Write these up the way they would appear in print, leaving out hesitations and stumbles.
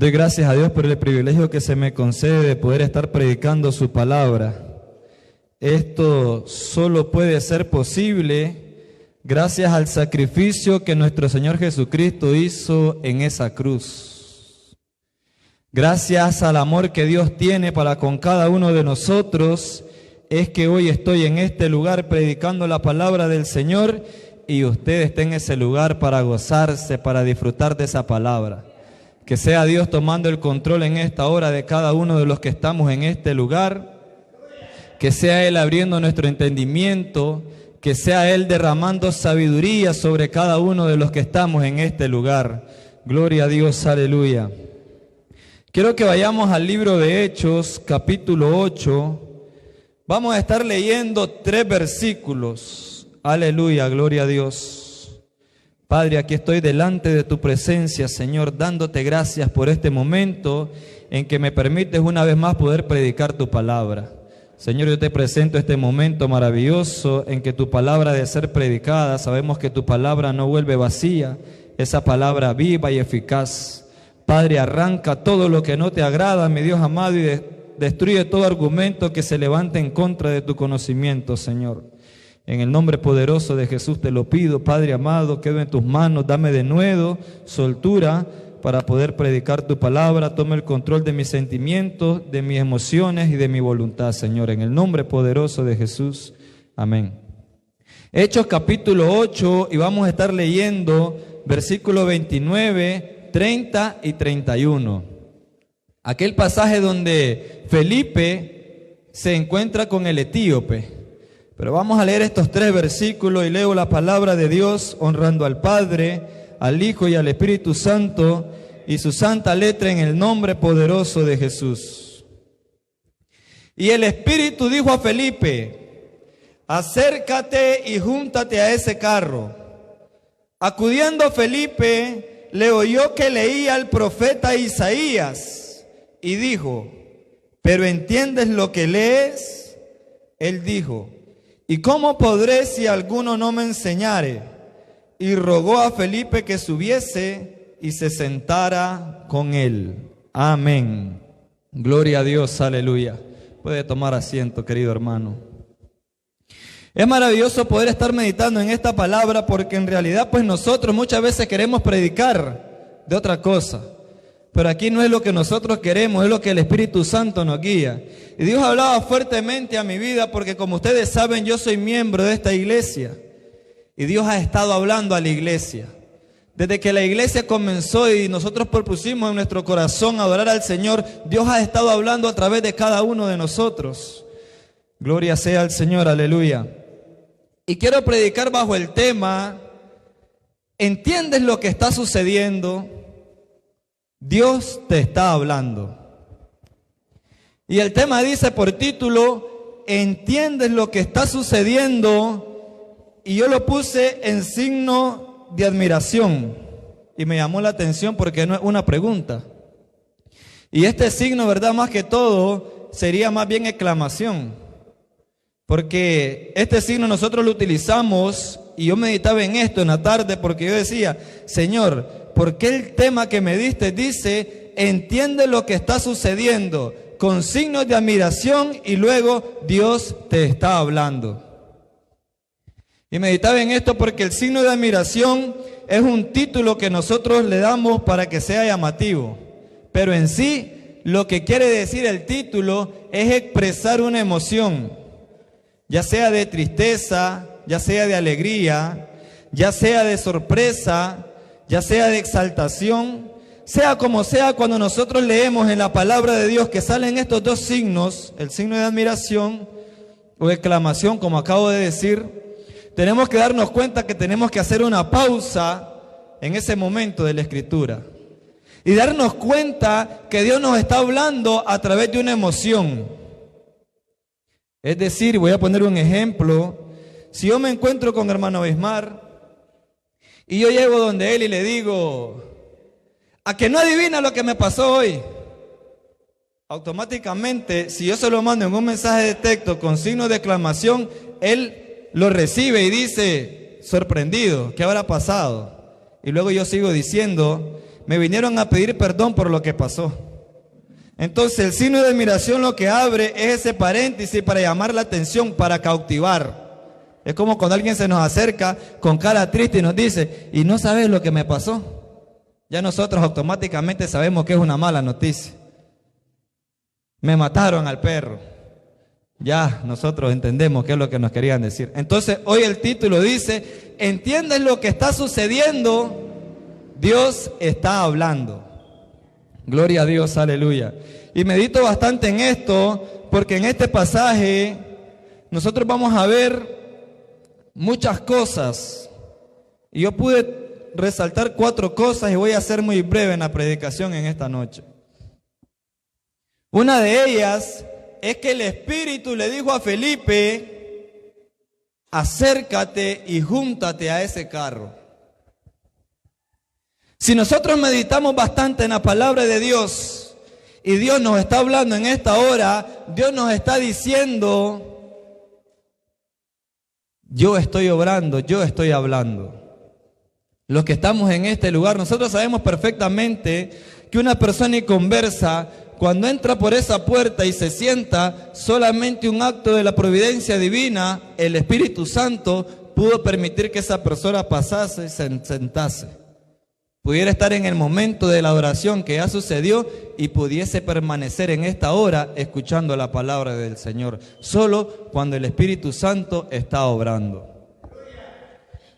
Doy gracias a Dios por el privilegio que se me concede de poder estar predicando su palabra. Esto solo puede ser posible gracias al sacrificio que nuestro Señor Jesucristo hizo en esa cruz. Gracias al amor que Dios tiene para con cada uno de nosotros, es que hoy estoy en este lugar predicando la palabra del Señor y usted está en ese lugar para gozarse, para disfrutar de esa palabra. Que sea Dios tomando el control en esta hora de cada uno de los que estamos en este lugar. Que sea Él abriendo nuestro entendimiento. Que sea Él derramando sabiduría sobre cada uno de los que estamos en este lugar. Gloria a Dios, aleluya. Quiero que vayamos al libro de Hechos, capítulo 8. Vamos a estar leyendo 3 versículos. Aleluya, gloria a Dios. Padre, aquí estoy delante de tu presencia, Señor, dándote gracias por este momento en que me permites una vez más poder predicar tu palabra. Señor, yo te presento este momento maravilloso en que tu palabra ha de ser predicada. Sabemos que tu palabra no vuelve vacía, esa palabra viva y eficaz. Padre, arranca todo lo que no te agrada, mi Dios amado, y destruye todo argumento que se levante en contra de tu conocimiento, Señor. En el nombre poderoso de Jesús te lo pido, Padre amado, quedo en tus manos, dame de nuevo soltura para poder predicar tu palabra. Toma el control de mis sentimientos, de mis emociones y de mi voluntad, Señor, en el nombre poderoso de Jesús. Amén. Hechos capítulo 8, y vamos a estar leyendo versículos 29, 30 y 31. Aquel pasaje donde Felipe se encuentra con el etíope. Pero vamos a leer estos 3 versículos y leo la palabra de Dios honrando al Padre, al Hijo y al Espíritu Santo y su santa letra en el nombre poderoso de Jesús. Y el Espíritu dijo a Felipe: acércate y júntate a ese carro. Acudiendo Felipe, le oyó que leía al profeta Isaías y dijo: ¿pero entiendes lo que lees? Él dijo: ¿y cómo podré si alguno no me enseñare? Y rogó a Felipe que subiese y se sentara con él. Amén. Gloria a Dios, aleluya. Puede tomar asiento, querido hermano. Es maravilloso poder estar meditando en esta palabra, porque en realidad pues nosotros muchas veces queremos predicar de otra cosa. Pero aquí no es lo que nosotros queremos, es lo que el Espíritu Santo nos guía. Y Dios hablaba fuertemente a mi vida porque, como ustedes saben, yo soy miembro de esta iglesia. Y Dios ha estado hablando a la iglesia. Desde que la iglesia comenzó y nosotros propusimos en nuestro corazón adorar al Señor, Dios ha estado hablando a través de cada uno de nosotros. Gloria sea al Señor, aleluya. Y quiero predicar bajo el tema: ¿entiendes lo que está sucediendo? Dios te está hablando. Y el tema dice por título: ¿entiendes lo que está sucediendo? Y yo lo puse en signo de admiración. Y me llamó la atención porque no es una pregunta. Y este signo, ¿verdad? Más que todo, sería más bien exclamación. Porque este signo nosotros lo utilizamos, y yo meditaba en esto en la tarde porque yo decía: Señor, ¿por qué el tema que me diste dice entiende lo que está sucediendo? Con signos de admiración y luego Dios te está hablando. Y meditaba en esto porque el signo de admiración es un título que nosotros le damos para que sea llamativo. Pero en sí, lo que quiere decir el título es expresar una emoción, ya sea de tristeza, ya sea de alegría, ya sea de sorpresa, ya sea de exaltación. Sea como sea, cuando nosotros leemos en la palabra de Dios que salen estos 2 signos, el signo de admiración o exclamación, como acabo de decir, tenemos que darnos cuenta que tenemos que hacer una pausa en ese momento de la Escritura y darnos cuenta que Dios nos está hablando a través de una emoción. Es decir, voy a poner un ejemplo: si yo me encuentro con hermano Bismar y yo llego donde él y le digo: ¿a que no adivina lo que me pasó hoy? Automáticamente, si yo se lo mando en un mensaje de texto con signo de exclamación, él lo recibe y dice: sorprendido, ¿qué habrá pasado? Y luego yo sigo diciendo: me vinieron a pedir perdón por lo que pasó. Entonces el signo de admiración lo que abre es ese paréntesis para llamar la atención, para cautivar. Es como cuando alguien se nos acerca con cara triste y nos dice, ¿y no sabes lo que me pasó? Ya nosotros automáticamente sabemos que es una mala noticia. Me mataron al perro. Ya nosotros entendemos qué es lo que nos querían decir. Entonces hoy el título dice, ¿entiendes lo que está sucediendo? Dios está hablando. Gloria a Dios, aleluya. Y medito bastante en esto, porque en este pasaje nosotros vamos a ver muchas cosas. Y yo pude resaltar 4 cosas y voy a ser muy breve en la predicación en esta noche. Una de ellas es que el Espíritu le dijo a Felipe, acércate y júntate a ese carro. Si nosotros meditamos bastante en la palabra de Dios y Dios nos está hablando en esta hora, Dios nos está diciendo, yo estoy obrando, yo estoy hablando. Los que estamos en este lugar, nosotros sabemos perfectamente que una persona inconversa, cuando entra por esa puerta y se sienta, solamente un acto de la providencia divina, el Espíritu Santo pudo permitir que esa persona pasase y se sentase. Pudiera estar en el momento de la adoración que ya sucedió y pudiese permanecer en esta hora escuchando la palabra del Señor, solo cuando el Espíritu Santo está obrando.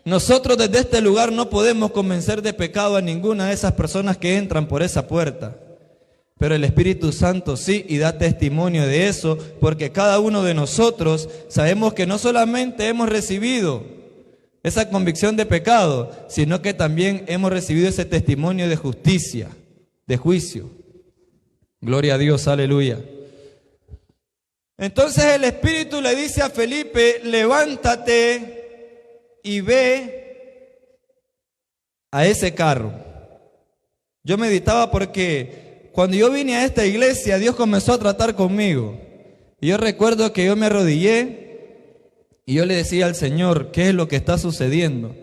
Nosotros desde este lugar no podemos convencer de pecado a ninguna de esas personas que entran por esa puerta. Pero el Espíritu Santo sí, y da testimonio de eso, porque cada uno de nosotros sabemos que no solamente hemos recibido esa convicción de pecado, sino que también hemos recibido ese testimonio de justicia, de juicio. Gloria a Dios, aleluya. Entonces el Espíritu le dice a Felipe, levántate y ve a ese carro. Yo meditaba porque cuando yo vine a esta iglesia, Dios comenzó a tratar conmigo. Y yo recuerdo que yo me arrodillé y yo le decía al Señor, ¿qué es lo que está sucediendo?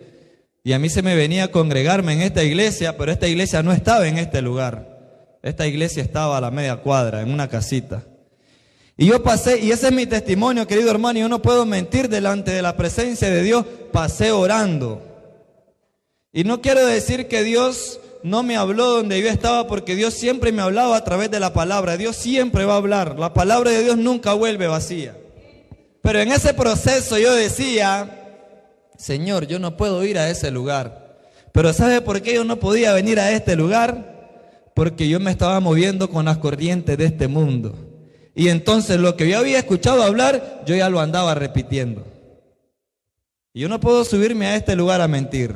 Y a mí se me venía a congregarme en esta iglesia, pero esta iglesia no estaba en este lugar. Esta iglesia estaba a la media cuadra, en una casita. Y yo pasé, y ese es mi testimonio, querido hermano, y yo no puedo mentir delante de la presencia de Dios, pasé orando. Y no quiero decir que Dios no me habló donde yo estaba, porque Dios siempre me hablaba a través de la palabra. Dios siempre va a hablar. La palabra de Dios nunca vuelve vacía. Pero en ese proceso yo decía, Señor, yo no puedo ir a ese lugar. Pero ¿sabe por qué yo no podía venir a este lugar? Porque yo me estaba moviendo con las corrientes de este mundo. Y entonces lo que yo había escuchado hablar, yo ya lo andaba repitiendo. Y yo no puedo subirme a este lugar a mentir.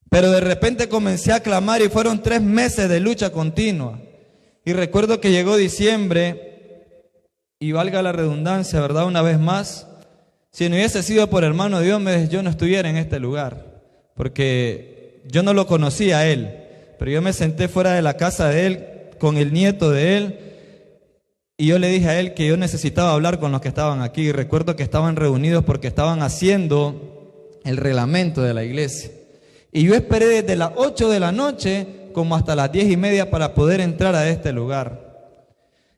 Pero de repente comencé a clamar y fueron 3 meses de lucha continua. Y recuerdo que llegó diciembre, y valga la redundancia, ¿verdad? Una vez más, si no hubiese sido por hermano Diomedes, yo no estuviera en este lugar. Porque yo no lo conocía a él, pero yo me senté fuera de la casa de él, con el nieto de él, y yo le dije a él que yo necesitaba hablar con los que estaban aquí. Y recuerdo que estaban reunidos porque estaban haciendo el reglamento de la iglesia. Y yo esperé desde las 8 de la noche como hasta las 10:30 para poder entrar a este lugar.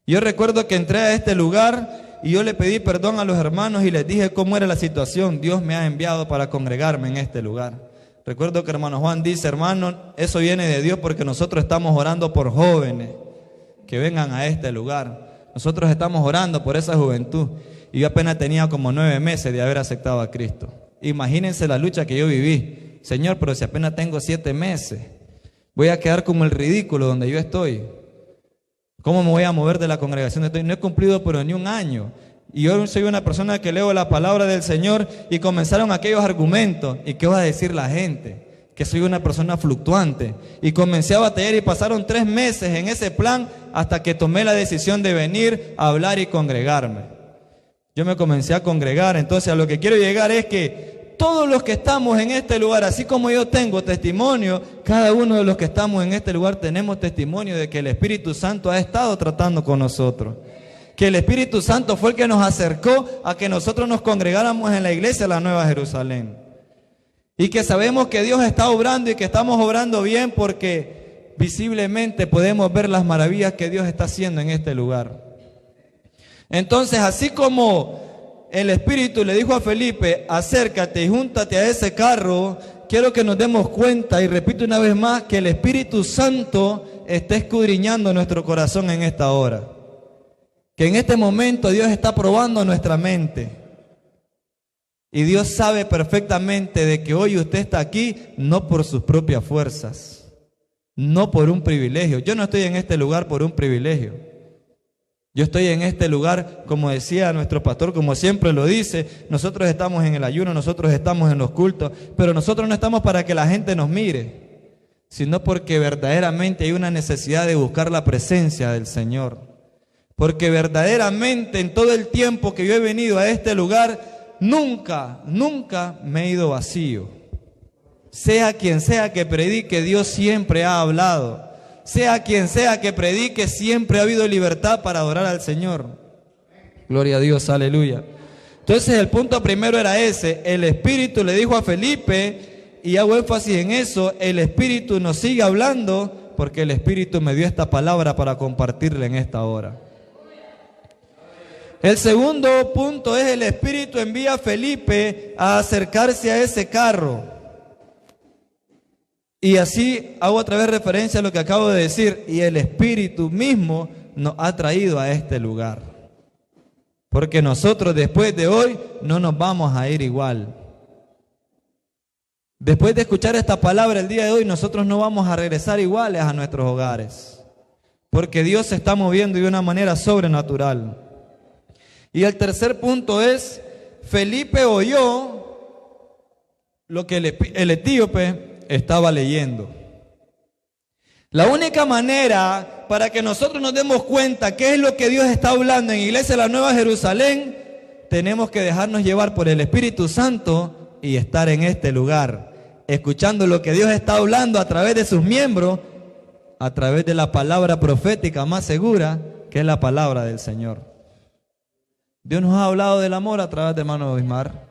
Yo recuerdo que entré a este lugar y yo le pedí perdón a los hermanos y les dije cómo era la situación. Dios me ha enviado para congregarme en este lugar. Recuerdo que hermano Juan dice, hermano, eso viene de Dios porque nosotros estamos orando por jóvenes que vengan a este lugar. Nosotros estamos orando por esa juventud. Y yo apenas tenía como 9 meses de haber aceptado a Cristo. Imagínense la lucha que yo viví. Señor, pero si apenas tengo 7 meses, voy a quedar como el ridículo donde yo estoy. ¿Cómo me voy a mover de la congregación donde estoy? No he cumplido pero ni un año. Y yo soy una persona que leo la palabra del Señor y comenzaron aquellos argumentos. ¿Y qué va a decir la gente? Que soy una persona fluctuante. Y comencé a batallar y pasaron 3 meses en ese plan hasta que tomé la decisión de venir a hablar y congregarme. Yo me comencé a congregar. Entonces a lo que quiero llegar es que todos los que estamos en este lugar, así como yo tengo testimonio, cada uno de los que estamos en este lugar tenemos testimonio de que el Espíritu Santo ha estado tratando con nosotros. Que el Espíritu Santo fue el que nos acercó a que nosotros nos congregáramos en la iglesia de la Nueva Jerusalén. Y que sabemos que Dios está obrando y que estamos obrando bien porque visiblemente podemos ver las maravillas que Dios está haciendo en este lugar. Entonces, así como el Espíritu le dijo a Felipe, acércate y júntate a ese carro, quiero que nos demos cuenta, y repito una vez más, que el Espíritu Santo está escudriñando nuestro corazón en esta hora. Que en este momento Dios está probando nuestra mente. Y Dios sabe perfectamente de que hoy usted está aquí no por sus propias fuerzas, no por un privilegio. Yo no estoy en este lugar por un privilegio. Yo estoy en este lugar, como decía nuestro pastor, como siempre lo dice, nosotros estamos en el ayuno, nosotros estamos en los cultos, pero nosotros no estamos para que la gente nos mire, sino porque verdaderamente hay una necesidad de buscar la presencia del Señor. Porque verdaderamente en todo el tiempo que yo he venido a este lugar, nunca me he ido vacío. Sea quien sea que predique, Dios siempre ha hablado. Sea quien sea que predique, siempre ha habido libertad para adorar al Señor. Gloria a Dios, aleluya. Entonces el punto primero era ese. El Espíritu le dijo a Felipe, y hago énfasis en eso, el Espíritu nos sigue hablando, porque el Espíritu me dio esta palabra para compartirle en esta hora. El segundo punto es: el Espíritu envía a Felipe a acercarse a ese carro. Y así hago otra vez referencia a lo que acabo de decir. Y el Espíritu mismo nos ha traído a este lugar. Porque nosotros después de hoy no nos vamos a ir igual. Después de escuchar esta palabra el día de hoy, nosotros no vamos a regresar iguales a nuestros hogares. Porque Dios se está moviendo de una manera sobrenatural. Y el tercer punto es: Felipe oyó lo que el etíope estaba leyendo. La única manera para que nosotros nos demos cuenta qué es lo que Dios está hablando en Iglesia de la Nueva Jerusalén, tenemos que dejarnos llevar por el Espíritu Santo y estar en este lugar, escuchando lo que Dios está hablando a través de sus miembros, a través de la palabra profética más segura, que es la palabra del Señor. Dios nos ha hablado del amor a través de hermano Bismar.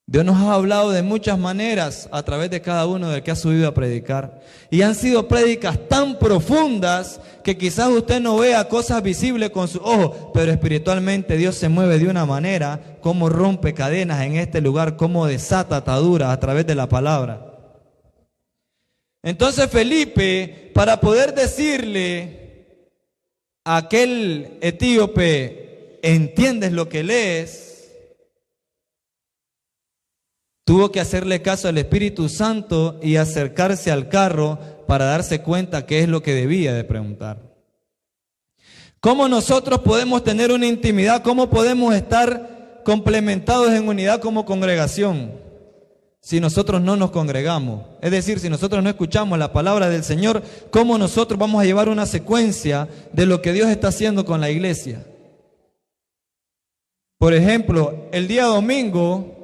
Dios nos ha hablado de muchas maneras a través de cada uno del que ha subido a predicar. Y han sido prédicas tan profundas que quizás usted no vea cosas visibles con sus ojos, pero espiritualmente Dios se mueve de una manera, como rompe cadenas en este lugar, como desata ataduras a través de la palabra. Entonces Felipe, para poder decirle a aquel etíope, ¿entiendes lo que lees?, tuvo que hacerle caso al Espíritu Santo y acercarse al carro para darse cuenta qué es lo que debía de preguntar. ¿Cómo nosotros podemos tener una intimidad? ¿Cómo podemos estar complementados en unidad como congregación si nosotros no nos congregamos? Es decir, si nosotros no escuchamos la palabra del Señor, ¿cómo nosotros vamos a llevar una secuencia de lo que Dios está haciendo con la iglesia? Por ejemplo, el día domingo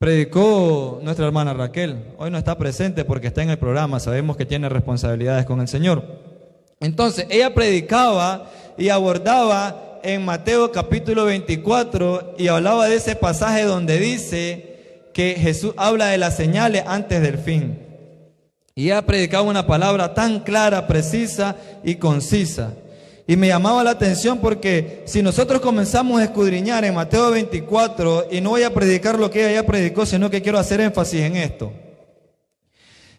predicó nuestra hermana Raquel. Hoy no está presente porque está en el programa, sabemos que tiene responsabilidades con el Señor. Entonces, ella predicaba y abordaba en Mateo capítulo 24 y hablaba de ese pasaje donde dice que Jesús habla de las señales antes del fin. Y ella predicaba una palabra tan clara, precisa y concisa. Y me llamaba la atención porque si nosotros comenzamos a escudriñar en Mateo 24, y no voy a predicar lo que ella ya predicó, sino que quiero hacer énfasis en esto.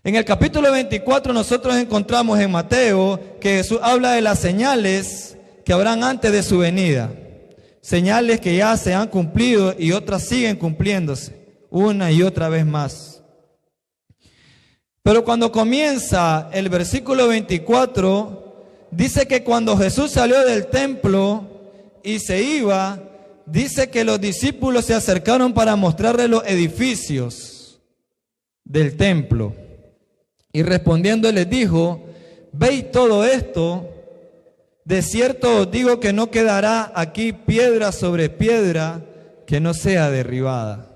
En el capítulo 24 nosotros encontramos en Mateo que Jesús habla de las señales que habrán antes de su venida. Señales que ya se han cumplido y otras siguen cumpliéndose, una y otra vez más. Pero cuando comienza el versículo 24, dice que cuando Jesús salió del templo y se iba, dice que los discípulos se acercaron para mostrarle los edificios del templo. Y respondiendo les dijo: ¿veis todo esto? De cierto os digo que no quedará aquí piedra sobre piedra que no sea derribada.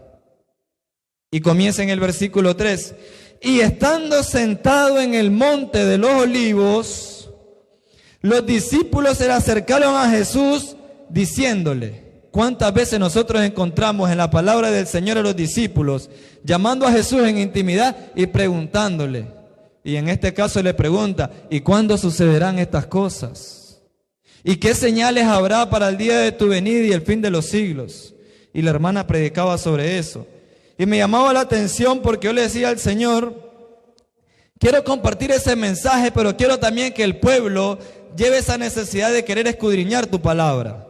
Y comienza en el versículo 3. Y estando sentado en el monte de los olivos, los discípulos se le acercaron a Jesús diciéndole, ¿Cuántas veces nosotros encontramos en la palabra del Señor a los discípulos llamando a Jesús en intimidad y preguntándole? Y en este caso le pregunta, ¿y cuándo sucederán estas cosas? ¿Y qué señales habrá para el día de tu venida y el fin de los siglos? Y la hermana predicaba sobre eso. Y me llamaba la atención porque yo le decía al Señor, quiero compartir ese mensaje, pero quiero también que el pueblo lleve esa necesidad de querer escudriñar tu palabra.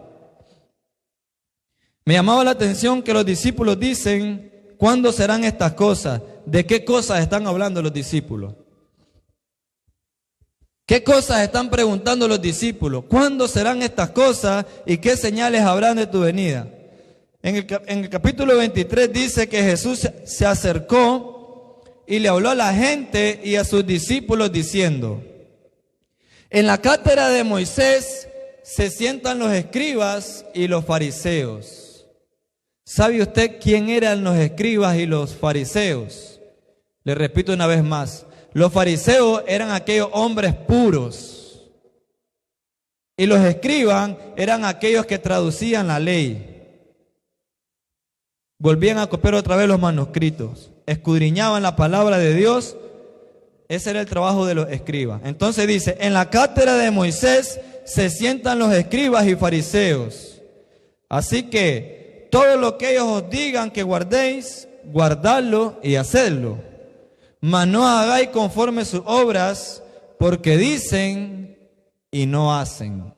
Me llamaba la atención que los discípulos dicen, ¿cuándo serán estas cosas? ¿De qué cosas están hablando los discípulos? ¿Qué cosas están preguntando los discípulos? ¿Cuándo serán estas cosas y qué señales habrán de tu venida? En el capítulo 23 dice que Jesús se acercó y le habló a la gente y a sus discípulos diciendo, en la cátedra de Moisés se sientan los escribas y los fariseos. ¿Sabe usted quién eran los escribas y los fariseos? Le repito una vez más. Los fariseos eran aquellos hombres puros y los escribas eran aquellos que traducían la ley. Volvían a copiar otra vez los manuscritos, escudriñaban la palabra de Dios. Ese era el trabajo de los escribas. Entonces dice, en la cátedra de Moisés se sientan los escribas y fariseos. Así que todo lo que ellos os digan que guardéis, guardadlo y hacedlo. Mas no hagáis conforme sus obras, porque dicen y no hacen.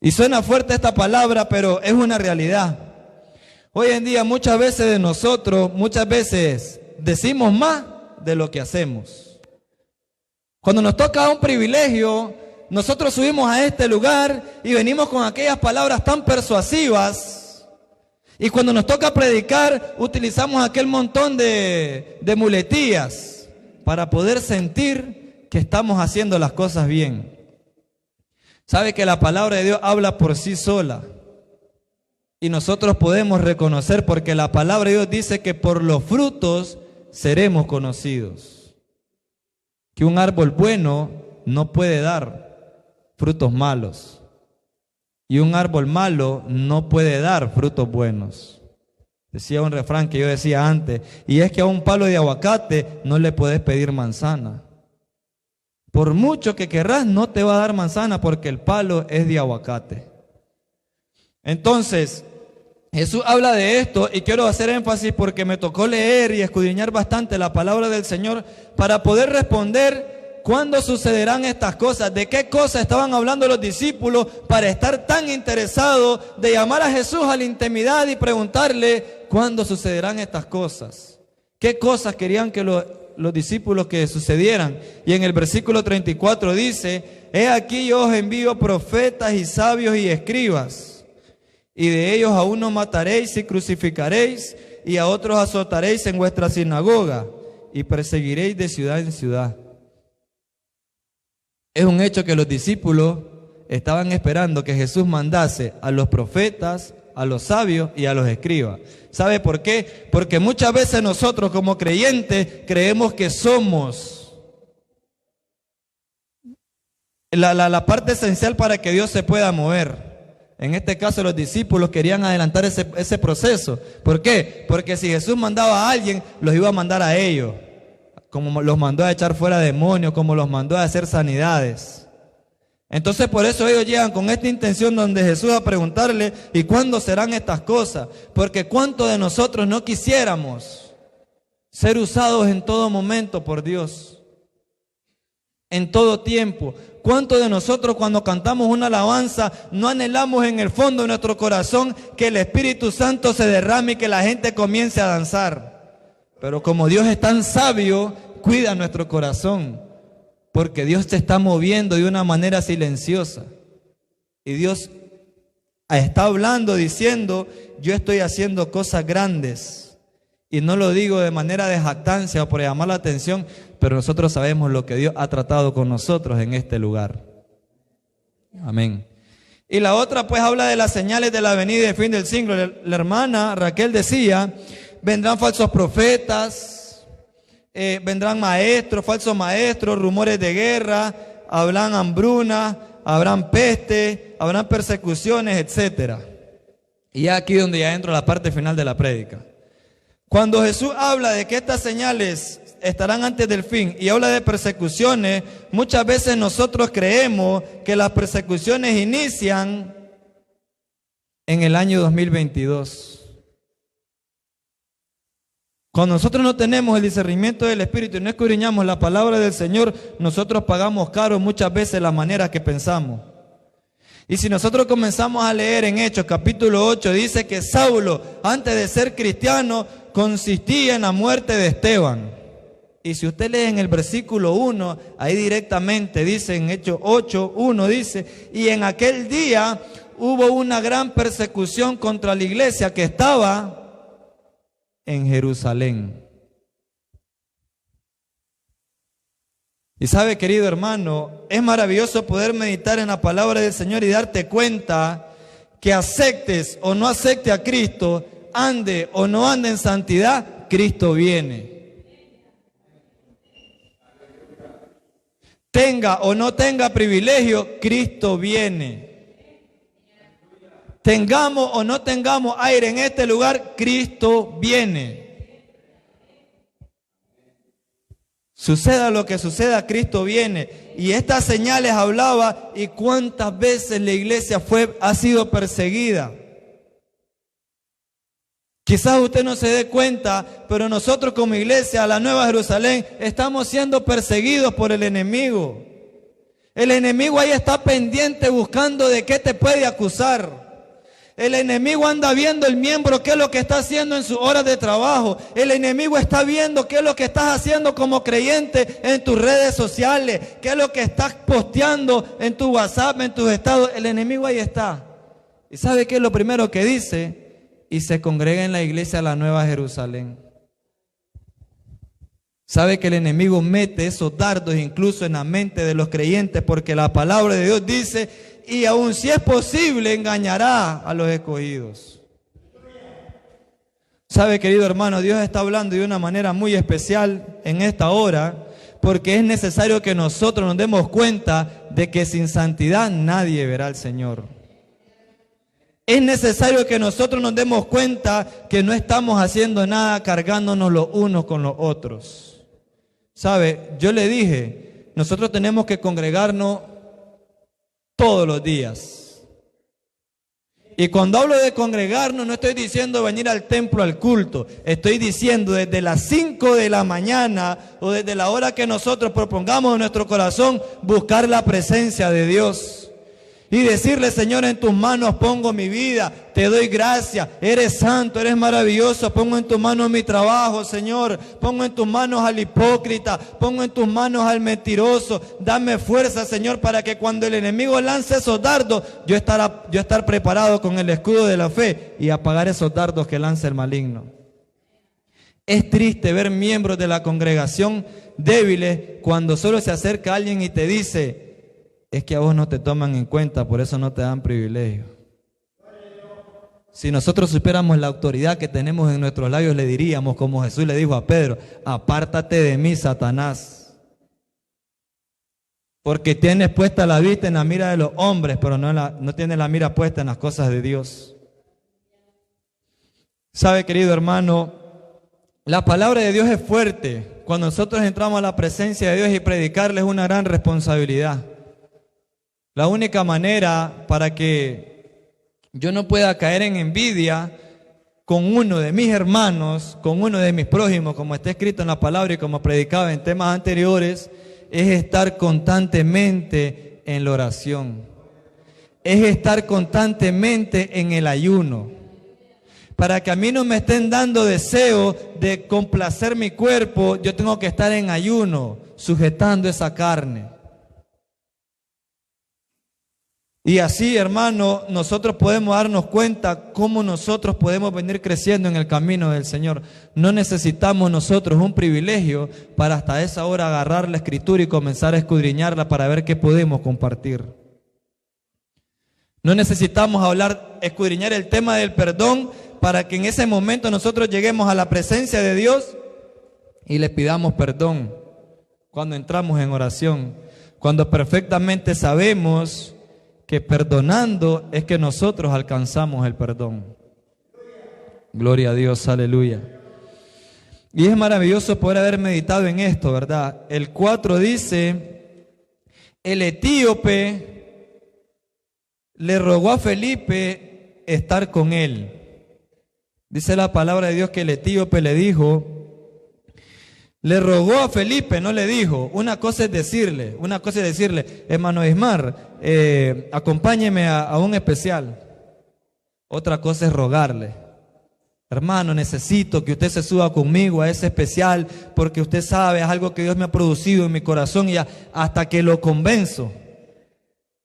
Y suena fuerte esta palabra, pero es una realidad. Hoy en día muchas veces de nosotros, decimos más de lo que hacemos. Cuando nos toca un privilegio, nosotros subimos a este lugar y venimos con aquellas palabras tan persuasivas. Y cuando nos toca predicar, utilizamos aquel montón de muletillas para poder sentir que estamos haciendo las cosas bien. Sabe que la palabra de Dios habla por sí sola. Y nosotros podemos reconocer porque la palabra de Dios dice que por los frutos seremos conocidos. Que un árbol bueno no puede dar frutos malos. Y un árbol malo no puede dar frutos buenos. Decía un refrán que yo decía antes, y es que a un palo de aguacate no le puedes pedir manzana. Por mucho que querrás, no te va a dar manzana porque el palo es de aguacate. Entonces, Jesús habla de esto y quiero hacer énfasis porque me tocó leer y escudriñar bastante la palabra del Señor para poder responder ¿cuándo sucederán estas cosas? ¿De qué cosas estaban hablando los discípulos para estar tan interesados de llamar a Jesús a la intimidad y preguntarle ¿cuándo sucederán estas cosas? ¿Qué cosas querían que los discípulos que sucedieran? Y en el versículo 34 dice, he aquí yo os envío profetas y sabios y escribas, y de ellos a unos mataréis y crucificaréis, y a otros azotaréis en vuestra sinagoga, y perseguiréis de ciudad en ciudad. Es un hecho que los discípulos estaban esperando que Jesús mandase a los profetas, a los sabios y a los escribas. ¿Sabe por qué? Porque muchas veces nosotros como creyentes creemos que somos la parte esencial para que Dios se pueda mover. En este caso los discípulos querían adelantar ese proceso. ¿Por qué? Porque si Jesús mandaba a alguien, los iba a mandar a ellos. Como los mandó a echar fuera demonios, como los mandó a hacer sanidades. Entonces por eso ellos llegan con esta intención donde Jesús a preguntarle, ¿y cuándo serán estas cosas? Porque ¿cuántos de nosotros no quisiéramos ser usados en todo momento por Dios? En todo tiempo. ¿Cuántos de nosotros cuando cantamos una alabanza no anhelamos en el fondo de nuestro corazón que el Espíritu Santo se derrame y que la gente comience a danzar? Pero como Dios es tan sabio, cuida nuestro corazón, porque Dios te está moviendo de una manera silenciosa. Y Dios está hablando, diciendo, yo estoy haciendo cosas grandes. Y no lo digo de manera de jactancia o por llamar la atención, pero nosotros sabemos lo que Dios ha tratado con nosotros en este lugar. Amén. Y la otra pues habla de las señales de la venida y del fin del siglo. La hermana Raquel decía, vendrán falsos profetas, vendrán maestros, falsos maestros, rumores de guerra, habrán hambruna, habrán peste, habrán persecuciones, etc. Y aquí donde ya entro a la parte final de la prédica. Cuando Jesús habla de que estas señales estarán antes del fin y habla de persecuciones, muchas veces nosotros creemos que las persecuciones inician en el año 2022. Cuando nosotros no tenemos el discernimiento del Espíritu y no escudriñamos la palabra del Señor, nosotros pagamos caro muchas veces la manera que pensamos. Y si nosotros comenzamos a leer en Hechos capítulo 8, dice que Saulo, antes de ser cristiano, consistía en la muerte de Esteban. Y si usted lee en el versículo 1, ahí directamente dice en Hechos 8, 1 dice, y en aquel día hubo una gran persecución contra la iglesia que estaba en Jerusalén. Y sabe, querido hermano, es maravilloso poder meditar en la palabra del Señor y darte cuenta que aceptes o no acepte a Cristo, ande o no ande en santidad, Cristo viene. Tenga o no tenga privilegio, Cristo viene. Tengamos o no tengamos aire en este lugar, Cristo viene. Suceda lo que suceda, Cristo viene. Y estas señales hablaba y cuántas veces la iglesia ha sido perseguida. Quizás usted no se dé cuenta, pero nosotros como iglesia, la Nueva Jerusalén, estamos siendo perseguidos por el enemigo. El enemigo ahí está pendiente buscando de qué te puede acusar. El enemigo anda viendo el miembro qué es lo que está haciendo en sus horas de trabajo. El enemigo está viendo qué es lo que estás haciendo como creyente en tus redes sociales, qué es lo que estás posteando en tu WhatsApp, en tus estados. El enemigo ahí está. ¿Y sabe qué es lo primero que dice? Y se congrega en la iglesia la Nueva Jerusalén. Sabe que el enemigo mete esos dardos incluso en la mente de los creyentes, porque la palabra de Dios dice, y aun si es posible, engañará a los escogidos. Sabe, querido hermano, Dios está hablando de una manera muy especial en esta hora, porque es necesario que nosotros nos demos cuenta de que sin santidad nadie verá al Señor. Es necesario que nosotros nos demos cuenta que no estamos haciendo nada cargándonos los unos con los otros. ¿Sabe? Yo le dije, nosotros tenemos que congregarnos todos los días. Y cuando hablo de congregarnos, no estoy diciendo venir al templo al culto. Estoy diciendo desde las 5 de la mañana o desde la hora que nosotros propongamos en nuestro corazón buscar la presencia de Dios. Y decirle, Señor, en tus manos pongo mi vida, te doy gracias, eres santo, eres maravilloso, pongo en tus manos mi trabajo, Señor, pongo en tus manos al hipócrita, pongo en tus manos al mentiroso, dame fuerza, Señor, para que cuando el enemigo lance esos dardos, yo estar preparado con el escudo de la fe y apagar esos dardos que lance el maligno. Es triste ver miembros de la congregación débiles cuando solo se acerca alguien y te dice, es que a vos no te toman en cuenta, por eso no te dan privilegio. Si nosotros supiéramos la autoridad que tenemos en nuestros labios, le diríamos, como Jesús le dijo a Pedro, apártate de mí, Satanás. Porque tienes puesta la vista en la mira de los hombres, pero no tienes la mira puesta en las cosas de Dios. ¿Sabe, querido hermano? La palabra de Dios es fuerte. Cuando nosotros entramos a la presencia de Dios y predicarle es una gran responsabilidad. La única manera para que yo no pueda caer en envidia con uno de mis hermanos, con uno de mis prójimos, como está escrito en la palabra y como predicaba en temas anteriores, es estar constantemente en la oración. Es estar constantemente en el ayuno. Para que a mí no me estén dando deseo de complacer mi cuerpo, yo tengo que estar en ayuno, sujetando esa carne. Y así, hermano, nosotros podemos darnos cuenta cómo nosotros podemos venir creciendo en el camino del Señor. No necesitamos nosotros un privilegio para hasta esa hora agarrar la Escritura y comenzar a escudriñarla para ver qué podemos compartir. No necesitamos escudriñar el tema del perdón para que en ese momento nosotros lleguemos a la presencia de Dios y le pidamos perdón cuando entramos en oración. Cuando perfectamente sabemos que perdonando es que nosotros alcanzamos el perdón. Gloria a Dios, aleluya. Y es maravilloso poder haber meditado en esto, ¿verdad? El 4 dice, el etíope le rogó a Felipe estar con él. Dice la palabra de Dios que el etíope le dijo, le rogó a Felipe, no le dijo. Una cosa es decirle, hermano Ismar, acompáñeme a un especial. Otra cosa es rogarle. Hermano, necesito que usted se suba conmigo a ese especial porque usted sabe, es algo que Dios me ha producido en mi corazón y hasta que lo convenzo,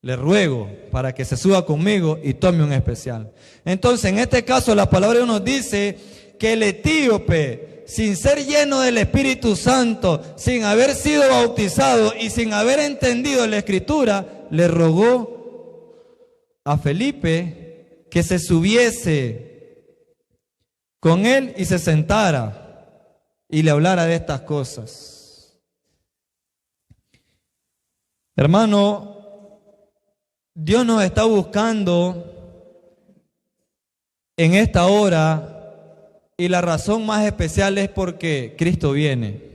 le ruego para que se suba conmigo y tome un especial. Entonces, en este caso, la palabra de Dios nos dice que el etíope, sin ser lleno del Espíritu Santo, sin haber sido bautizado y sin haber entendido la Escritura, le rogó a Felipe que se subiese con él y se sentara y le hablara de estas cosas. Hermano, Dios nos está buscando en esta hora y la razón más especial es porque Cristo viene.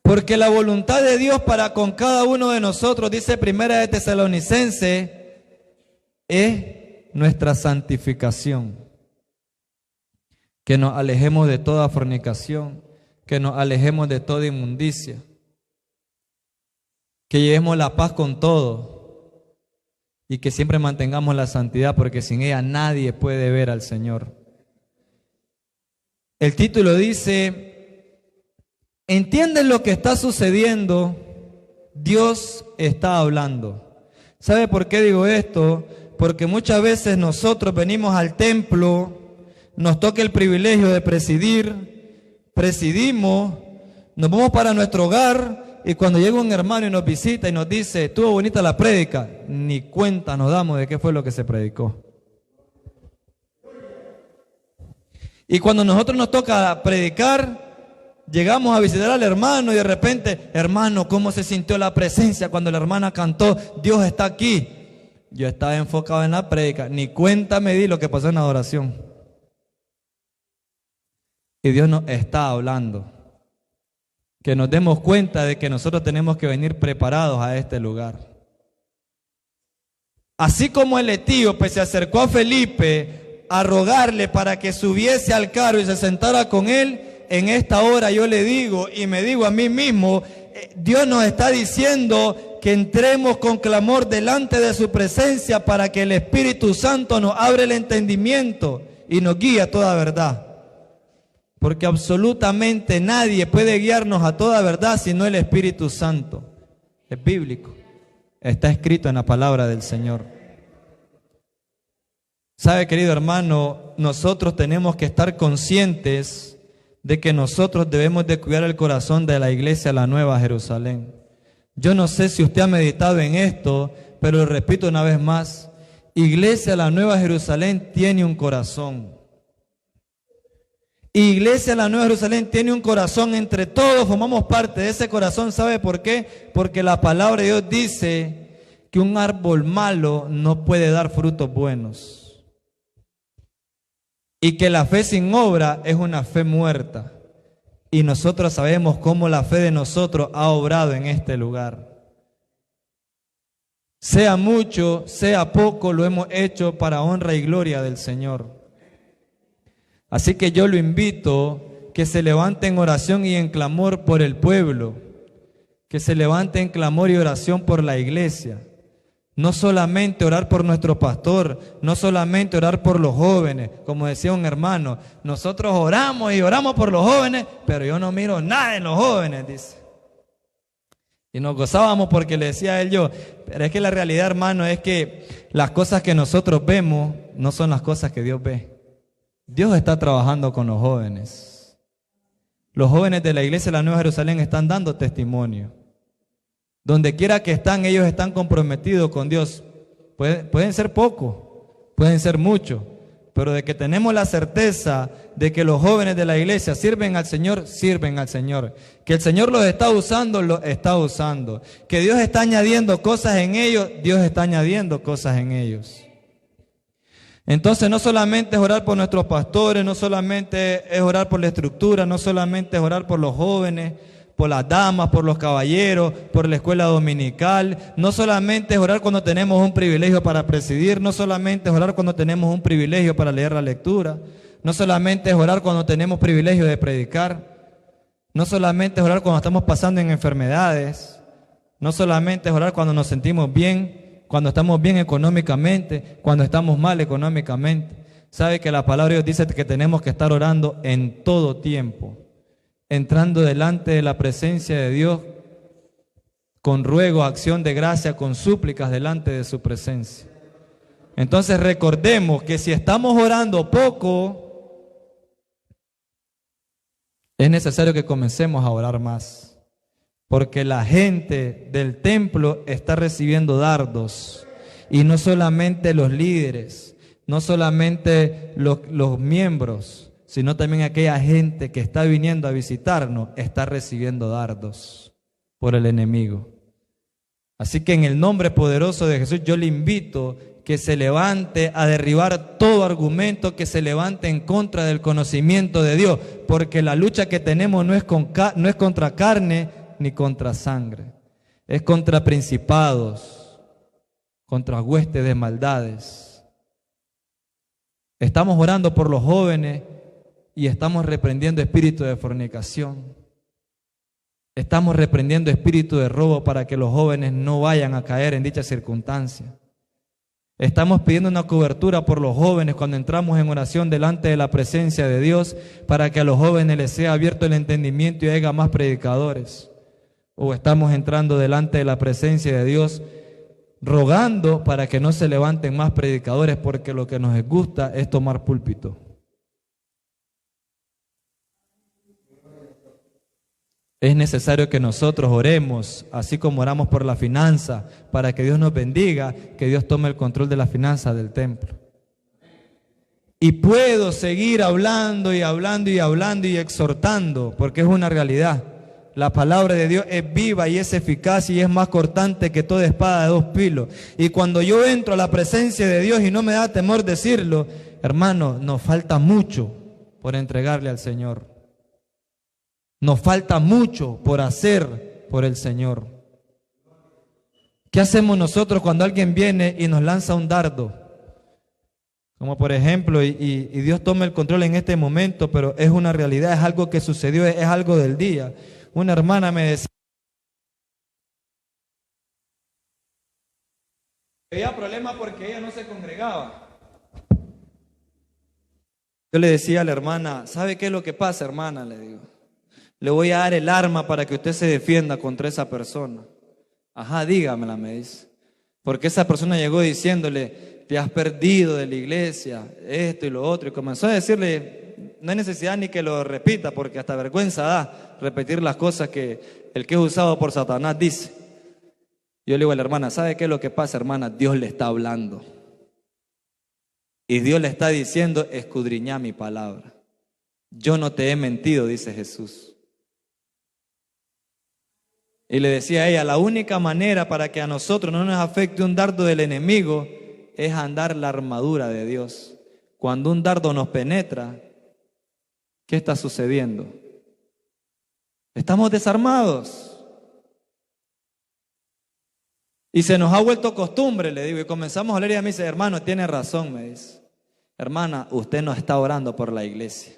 Porque la voluntad de Dios para con cada uno de nosotros, dice Primera de Tesalonicenses, es nuestra santificación, que nos alejemos de toda fornicación, que nos alejemos de toda inmundicia, que llevemos la paz con todo y que siempre mantengamos la santidad, porque sin ella nadie puede ver al Señor. El título dice, ¿entienden lo que está sucediendo? Dios está hablando. ¿Sabe por qué digo esto? Porque muchas veces nosotros venimos al templo, nos toca el privilegio de presidir, presidimos, nos vamos para nuestro hogar y cuando llega un hermano y nos visita y nos dice, estuvo bonita la prédica, ni cuenta nos damos de qué fue lo que se predicó. Y cuando nosotros nos toca predicar, llegamos a visitar al hermano y de repente, hermano, ¿cómo se sintió la presencia cuando la hermana cantó, Dios está aquí? Yo estaba enfocado en la prédica, ni cuenta me di lo que pasó en la adoración. Y Dios nos está hablando. Que nos demos cuenta de que nosotros tenemos que venir preparados a este lugar. Así como el etíope se acercó a Felipe a rogarle para que subiese al carro y se sentara con él, en esta hora yo le digo y me digo a mí mismo, Dios nos está diciendo que entremos con clamor delante de su presencia para que el Espíritu Santo nos abra el entendimiento y nos guíe a toda verdad. Porque absolutamente nadie puede guiarnos a toda verdad sino el Espíritu Santo. Es bíblico. Está escrito en la palabra del Señor. ¿Sabe, querido hermano? Nosotros tenemos que estar conscientes de que nosotros debemos de cuidar el corazón de la iglesia, la Nueva Jerusalén. Yo no sé si usted ha meditado en esto, pero lo repito una vez más. Iglesia, la Nueva Jerusalén tiene un corazón. Iglesia, la Nueva Jerusalén tiene un corazón, entre todos formamos parte de ese corazón. ¿Sabe por qué? Porque la palabra de Dios dice que un árbol malo no puede dar frutos buenos. Y que la fe sin obra es una fe muerta. Y nosotros sabemos cómo la fe de nosotros ha obrado en este lugar. Sea mucho, sea poco, lo hemos hecho para honra y gloria del Señor. Así que yo lo invito que se levante en oración y en clamor por el pueblo, que se levante en clamor y oración por la iglesia. No solamente orar por nuestro pastor, no solamente orar por los jóvenes, como decía un hermano, nosotros oramos y oramos por los jóvenes, pero yo no miro nada en los jóvenes, dice. Y nos gozábamos porque le decía a él yo, pero es que la realidad, hermano, es que las cosas que nosotros vemos no son las cosas que Dios ve. Dios está trabajando con los jóvenes. Los jóvenes de la iglesia de la Nueva Jerusalén están dando testimonio. Donde quiera que están, ellos están comprometidos con Dios. Pueden ser pocos, pueden ser muchos, pero de que tenemos la certeza de que los jóvenes de la iglesia sirven al Señor, sirven al Señor. Que el Señor los está usando, los está usando. Que Dios está añadiendo cosas en ellos, Dios está añadiendo cosas en ellos. Entonces no solamente es orar por nuestros pastores, no solamente es orar por la estructura, no solamente es orar por los jóvenes, por las damas, por los caballeros, por la escuela dominical. No solamente es orar cuando tenemos un privilegio para presidir, no solamente es orar cuando tenemos un privilegio para leer la lectura, no solamente es orar cuando tenemos privilegio de predicar, no solamente es orar cuando estamos pasando en enfermedades, no solamente es orar cuando nos sentimos bien, cuando estamos bien económicamente, cuando estamos mal económicamente. Sabe que la palabra de Dios dice que tenemos que estar orando en todo tiempo, entrando delante de la presencia de Dios con ruego, acción de gracia, con súplicas delante de su presencia. Entonces recordemos que si estamos orando poco, es necesario que comencemos a orar más, porque la gente del templo está recibiendo dardos, y no solamente los líderes, no solamente los miembros, sino también aquella gente que está viniendo a visitarnos, está recibiendo dardos por el enemigo. Así que en el nombre poderoso de Jesús yo le invito que se levante a derribar todo argumento que se levante en contra del conocimiento de Dios, porque la lucha que tenemos no es contra carne ni contra sangre, es contra principados, contra huestes de maldades. Estamos orando por los jóvenes y estamos reprendiendo espíritu de fornicación. Estamos reprendiendo espíritu de robo para que los jóvenes no vayan a caer en dicha circunstancia. Estamos pidiendo una cobertura por los jóvenes cuando entramos en oración delante de la presencia de Dios, para que a los jóvenes les sea abierto el entendimiento y haya más predicadores. O estamos entrando delante de la presencia de Dios rogando para que no se levanten más predicadores, porque lo que nos gusta es tomar púlpito. Es necesario que nosotros oremos, así como oramos por la finanza, para que Dios nos bendiga, que Dios tome el control de la finanza del templo. Y puedo seguir hablando y hablando y hablando y exhortando, porque es una realidad. La palabra de Dios es viva y es eficaz y es más cortante que toda espada de dos filos. Y cuando yo entro a la presencia de Dios y no me da temor decirlo, hermano, nos falta mucho por entregarle al Señor. Nos falta mucho por hacer por el Señor. ¿Qué hacemos nosotros cuando alguien viene y nos lanza un dardo? Como por ejemplo, y Dios toma el control en este momento, pero es una realidad, es algo que sucedió, es algo del día. Una hermana me decía que había problemas porque ella no se congregaba. Yo le decía a la hermana, ¿sabe qué es lo que pasa, hermana? Le digo, le voy a dar el arma para que usted se defienda contra esa persona. Ajá, dígamela, me dice. Porque esa persona llegó diciéndole, te has perdido de la iglesia, esto y lo otro. Y comenzó a decirle, no hay necesidad ni que lo repita, porque hasta vergüenza da repetir las cosas que el que es usado por Satanás dice. Yo le digo a la hermana, ¿sabe qué es lo que pasa, hermana? Dios le está hablando. Y Dios le está diciendo, escudriñá mi palabra. Yo no te he mentido, dice Jesús. Y le decía a ella, la única manera para que a nosotros no nos afecte un dardo del enemigo es andar la armadura de Dios. Cuando un dardo nos penetra, ¿qué está sucediendo? Estamos desarmados. Y se nos ha vuelto costumbre, le digo, y comenzamos a leer y ella me dice, hermano, tiene razón, me dice. Hermana, usted no está orando por la iglesia.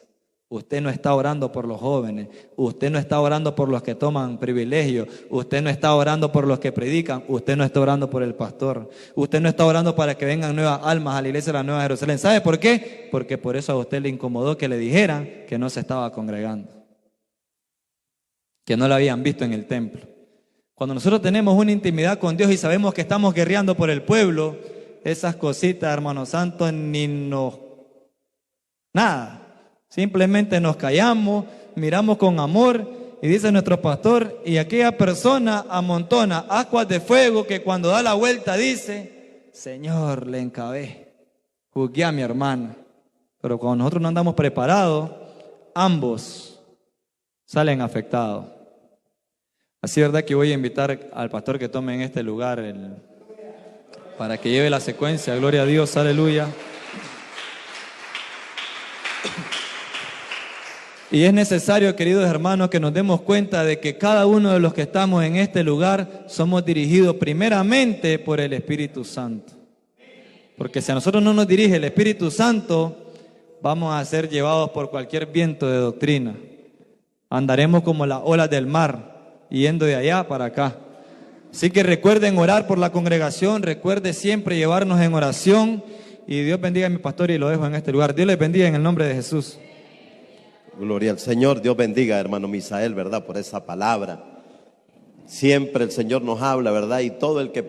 Usted no está orando por los jóvenes, usted no está orando por los que toman privilegio, usted no está orando por los que predican, usted no está orando por el pastor, usted no está orando para que vengan nuevas almas a la iglesia de la Nueva Jerusalén. ¿Sabe por qué? Porque por eso a usted le incomodó que le dijeran que no se estaba congregando, que no lo habían visto en el templo. Cuando nosotros tenemos una intimidad con Dios y sabemos que estamos guerreando por el pueblo, esas cositas, hermanos santos, ni nos... nada. Simplemente nos callamos, miramos con amor y dice nuestro pastor, y aquella persona amontona aguas de fuego que cuando da la vuelta dice, Señor, le encabé, juzgué a mi hermana. Pero cuando nosotros no andamos preparados, ambos salen afectados. Así es verdad que voy a invitar al pastor que tome en este lugar para que lleve la secuencia. Gloria a Dios, aleluya. Y es necesario, queridos hermanos, que nos demos cuenta de que cada uno de los que estamos en este lugar somos dirigidos primeramente por el Espíritu Santo. Porque si a nosotros no nos dirige el Espíritu Santo, vamos a ser llevados por cualquier viento de doctrina. Andaremos como las olas del mar, yendo de allá para acá. Así que recuerden orar por la congregación, recuerde siempre llevarnos en oración. Y Dios bendiga a mi pastor y lo dejo en este lugar. Dios les bendiga en el nombre de Jesús. Gloria al Señor. Dios bendiga, hermano Misael, ¿verdad? Por esa palabra. Siempre el Señor nos habla, ¿verdad? Y todo el que